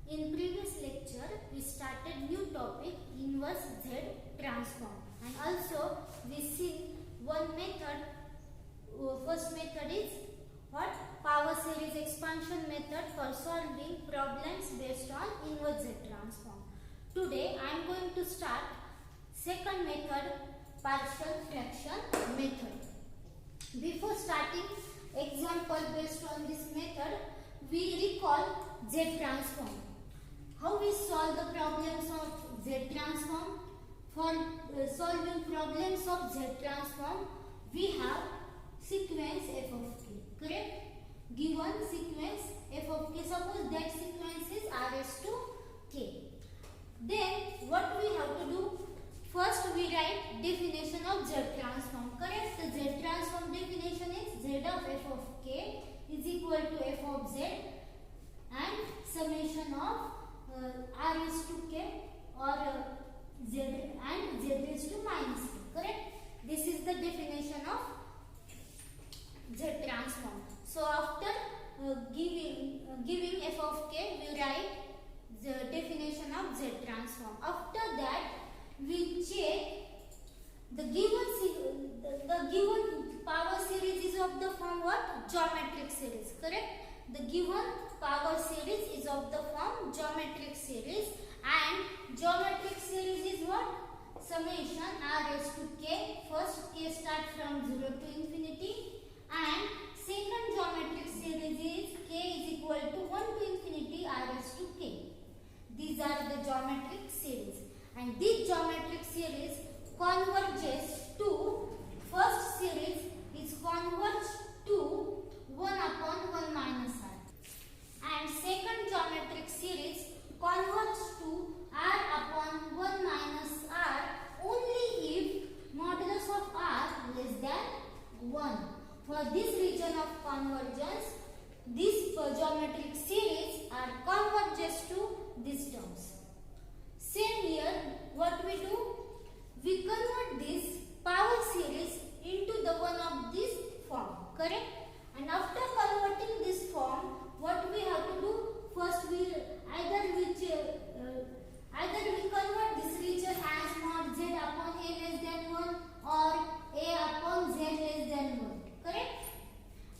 In previous lecture, we started new topic inverse Z transform, and also we see one method. First method is what? Power series expansion method for solving problems based on inverse Z transform. Today I am going to start second method, partial fraction method. Before starting example based on this method, we recall Z transform. How we solve the problems of Z transform? For solving problems of Z transform, we have sequence f of k, correct? Given sequence f of k, suppose that sequence is rs to k. Then what we have to do? First we write definition of Z transform, correct? The Z transform definition is Z of f of k is equal to f of z and summation of r is to k or z and z is to minus k, correct? This is the definition of Z transform. So after giving f of k, we write the definition of Z transform. After that, we check the given power series is of the form what? Geometric series, correct? The given power series is of the form geometric series, and geometric series is what? Summation r raised to k. First k start from 0 to infinity, and second geometric series is k is equal to 1 to infinity r raised to k. These are the geometric series, and this geometric series converges to first series is converged to 1 upon 1 minus r, and second geometric series converges to r upon 1 minus r only if modulus of r less than 1. For this region of convergence, these geometric series are converges to these terms. Same here, what we do? We convert this power series into the one of this form, correct? And after converting this form, what we have to do? First, we either we convert this region as mod z upon a less than 1 or a upon z less than 1, correct?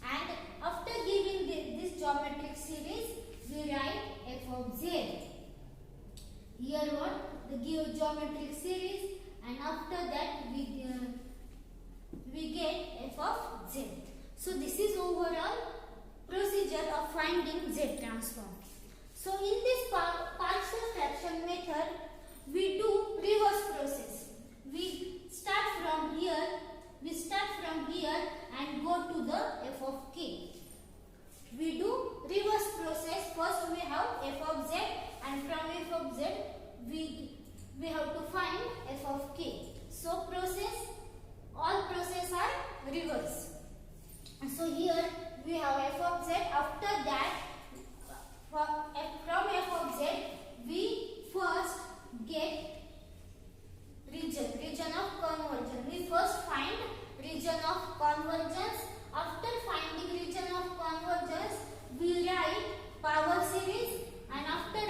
And after giving this geometric series, we write f of z. Here what? The give geometric series, and after that we get f of z. So this is overall procedure of finding Z transform. So in this partial fraction method, we do reverse process. We start from here and go to the f of k. We do reverse process. First we have f of z, and from f of z we have to find f of k. So all process are reverse. So here we have f of z. After that, from f of z, we first get region of convergence. We first find region of convergence. After finding region of convergence, we write power series, and after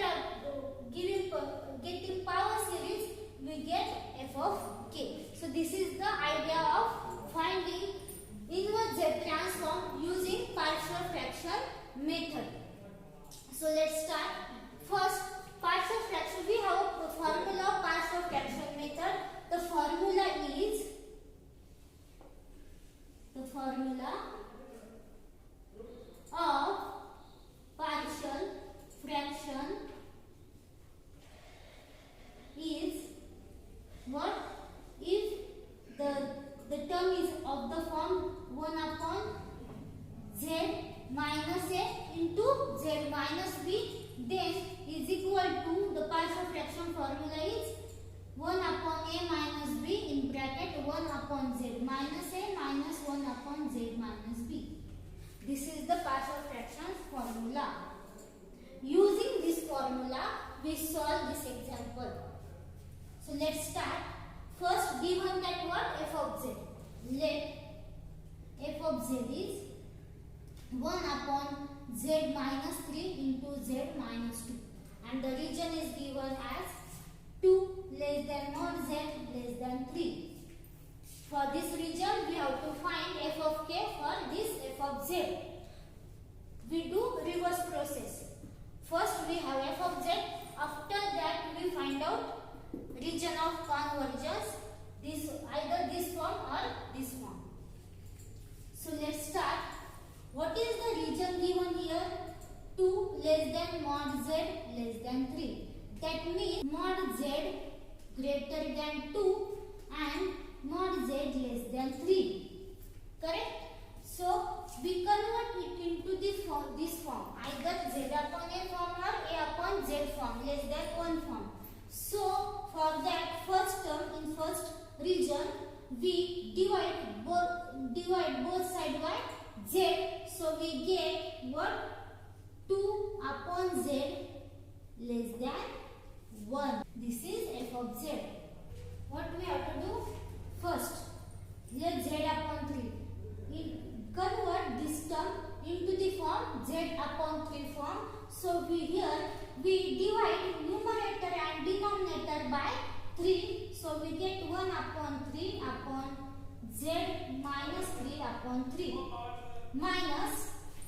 getting power series, we get f of k. So this is the idea of finding inverse Z transform using partial fraction method. So let's start. First, partial fraction. We have the formula of partial fraction method. The formula is of partial fraction is what? If the term is of the form 1 upon z minus a into z minus b, then is equal to the partial fraction formula is 1 upon a minus b in bracket 1 upon z minus a minus 1 upon z minus b. This is the partial fractions formula. Using this formula, we solve this example. So let's start. First, given that what? F of z. Let f of z is 1 upon z minus 3 into z minus 2. and the region is given as 2 less than mod z less than 3. For this region, we have to find f of k for this f of z. We do reverse process. First we have f of z. After that we find out region of convergence. This either this form or this form. So let's start. What is the region given here? 2 less than mod z less than 3. That means mod z greater than 2 and mod z less than 3. Correct? So we convert it into this form, either z upon a form or a upon z form, less than 1 form. So for that first term in first region, we divide both sides by z. So we get what? 2 upon z less than 1. This is f of z. What we have to do? First, let z upon 3. Convert this term into the form z upon 3 form. So we divide numerator and denominator by 3. So we get 1 upon 3 upon z minus 3 upon 3. Minus,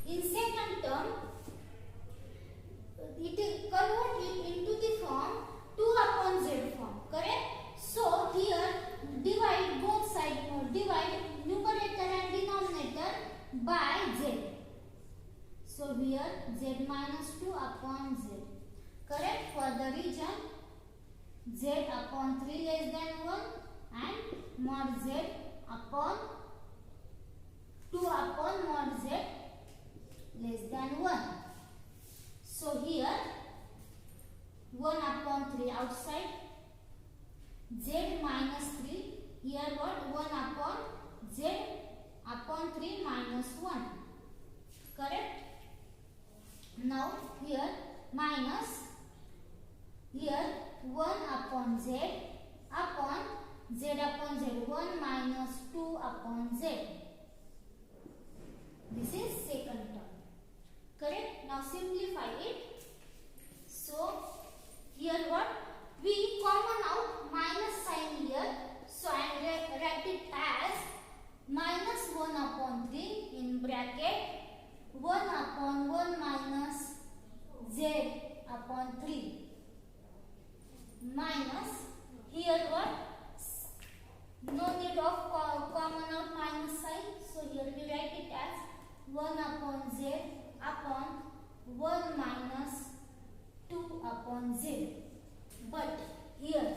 in second term, convert it into the form 2 upon z form. Correct? So here divide both sides, divide numerator and denominator by z. So here z minus 2 upon z. Correct? For the region z upon 3 less than 1 and mod z upon 2 upon mod z less than 1. So here 1 upon 3 outside, z minus 3, here what? 1 upon z upon 3 minus 1. Correct? Now here minus, here 1 upon z upon z, 1 minus 2 upon z. This is second term. Correct? Now simplify it. So here what? We common out minus sign here. So I am write it as minus 1 upon 3 in bracket 1 upon 1 minus z upon 3 minus, here what? No need of common out minus sign. So here we write it as 1 upon z upon 1 minus 2 upon z. But here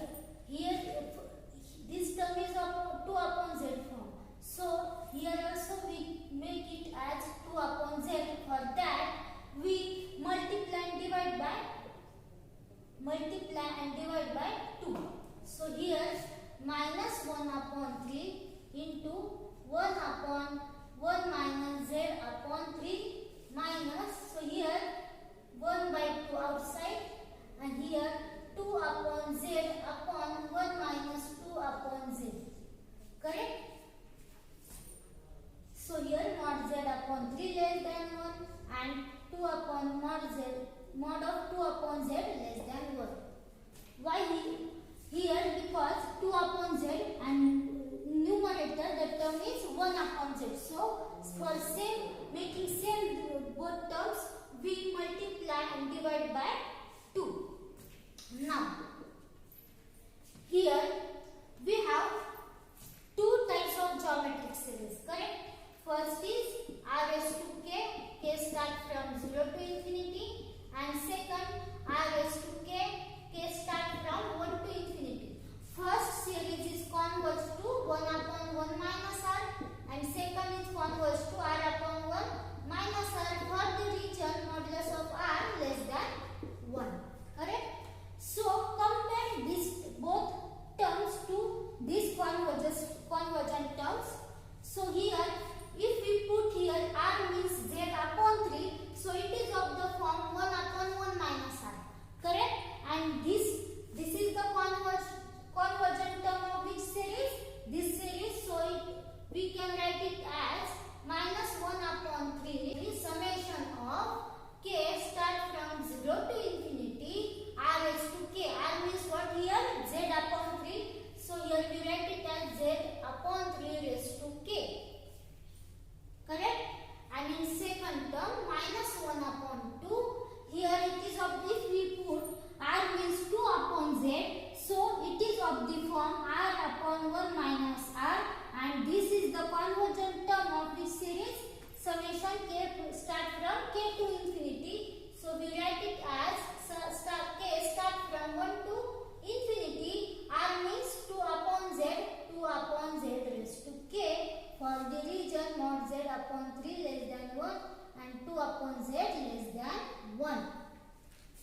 this term is 2 upon z form. So here also we make it as 2 upon z. For that we multiply and divide by 2. So here minus 1 upon 3 into 1 upon 1 minus z upon 3 minus, so here 1 by 2 outside and here 2 upon z upon 1 minus 2 upon z. Correct? So here mod z upon 3 less than 1 and 2 upon mod of 2 upon z less than 1. Why here? Because 2 upon z and numerator, the term is 1 upon z. So for making same both terms, we multiply and divide by 2. Now here we have two types of geometric series. Correct? First is r raised to k start from 0 to infinity, and second r raised to k start from 1 to infinity. First series is converged to 1 upon 1 minus r, and second is converged to r upon 1 minus r for the region modulus of r less than 1.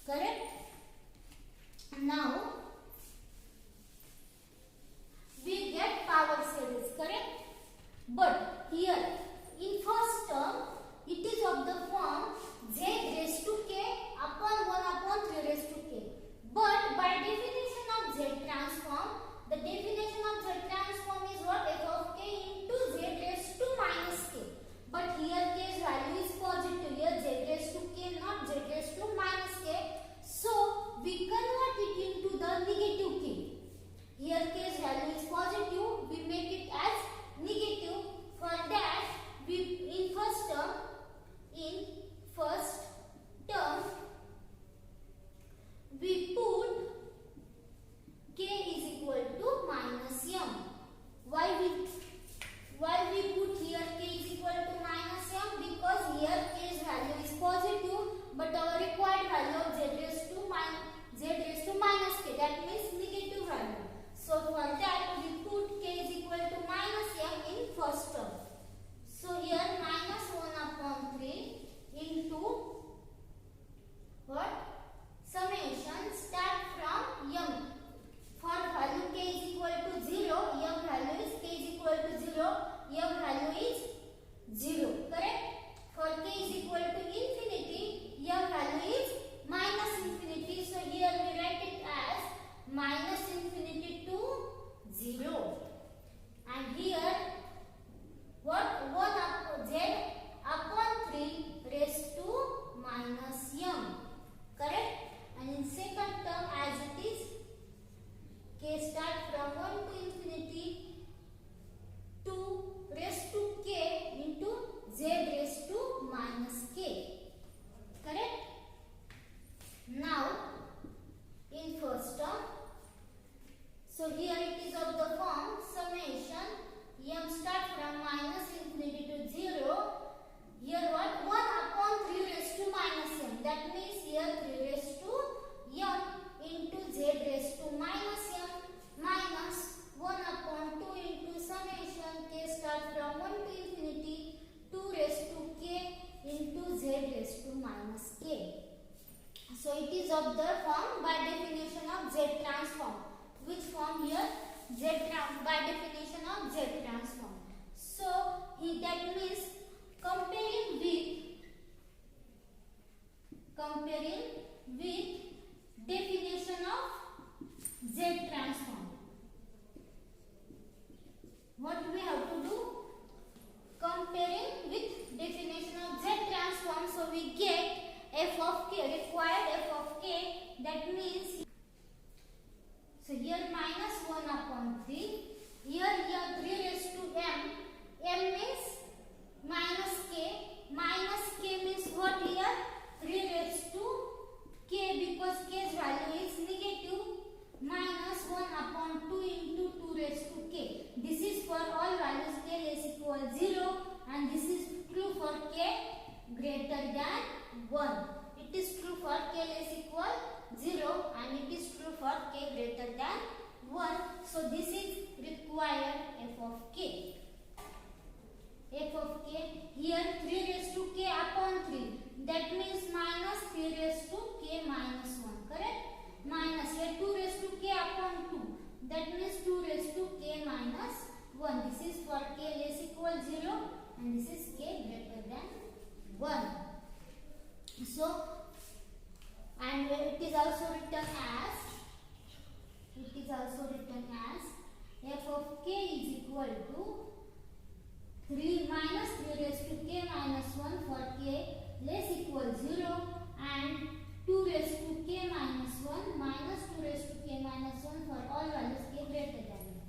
Correct? Now we get power series. Correct? But here in first term it is of the form z raised to k upon 1 upon 3 raised to k. But by definition of z transform, the definition of z transform is what? F of k into z raised to minus k. But here k's value is positive. Here z raised to k, not z raised to minus k. So we convert it into the negative k. Here k's value is positive. We make it as negative. For that, we in first term we put k is equal to minus m. Why we put here k is equal to minus m? Because here k's value is positive, but our required value of z raised to minus k, that means negative value. So for that we put k is equal to minus m in first term. So here minus 1 upon 3 into what? Summation start from m. For value k is equal to 0, m value is k is equal to 0, m value is 0. Correct? For k is equal to infinity, m value is minus infinity. So here we write it as minus infinity to 0. And here what? 1 upon z upon 3 raised to minus m. Correct? And in second term as it is, k start from 1 to infinity 2 raised to k into z raised to minus k. Correct? Now in first term, so here it is of the form summation m start from minus infinity to 0. Here what? 1 upon 3 raised to minus m. That means here 3 raised to m into z raised to minus m minus 1 upon 2 into summation k start from 1 to infinity 2 raised to k into z raised to minus k. So it is of the form by definition of z transform. Which form here? By definition of z transform. So that means comparing with definition of z transform, what we have to do? Comparing with definition of z transform, so we get f of k, required f of k, that means, so here minus 1 upon 3, here 3 raised to m, m means minus k means what here? 3 raised to k, because k's value is negative, minus 1 upon 2 into 2 raised to k. This is for all values k less equal 0, and this is true for k greater than 1. It is true for k less equal 0 and it is true for k greater than 1. So this is required f of k. F of k, here 3 raised to k upon 3, that means minus 3 raised to k minus 1. Correct? Minus here 2 raised to k upon 2, that means 2 raised to k minus 1. This is for k less equal 0 and this is k greater than 1. So, and it is also written as f of k is equal to 3 minus 3 raised to k minus 1 for k less equal 0 and 2 raised to k minus 1 minus 2 raised to k minus 1 for all values k greater than 1.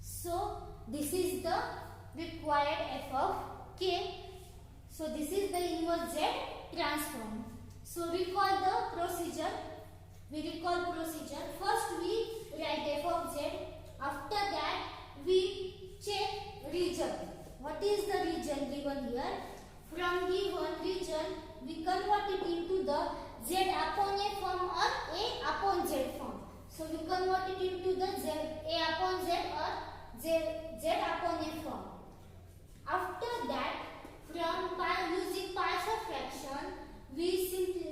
So this is the required f of k. So this is the inverse z transform. So recall the procedure. First we write f of z. After that we check region. What is the region given here? From given region we convert it into the z upon a form or a upon z form. So we convert it into the z a upon z or z upon a form. After that, from using partial fraction, we simply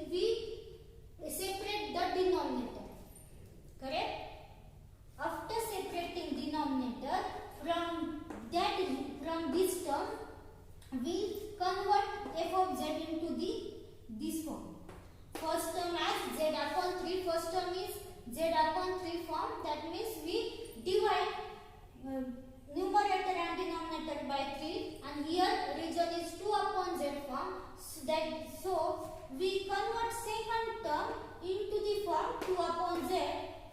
we convert second term into the form 2 upon z.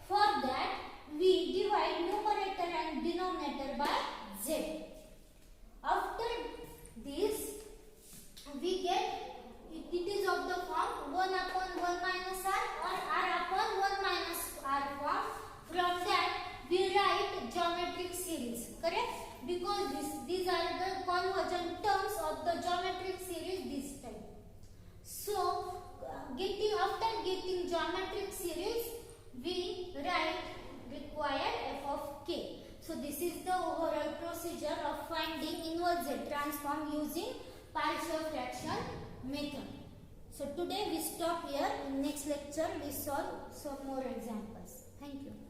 For that we divide numerator and denominator by z. After this we get it is of the form 1 upon 1 minus r or r upon 1 minus r form. From that we write geometric series, correct? Because these are the convergent terms of the geometric series this type. So after getting geometric series we write required f of k. So this is the overall procedure of finding inverse Z transform using partial fraction method. So today we stop here. In next lecture we solve some more examples. Thank you.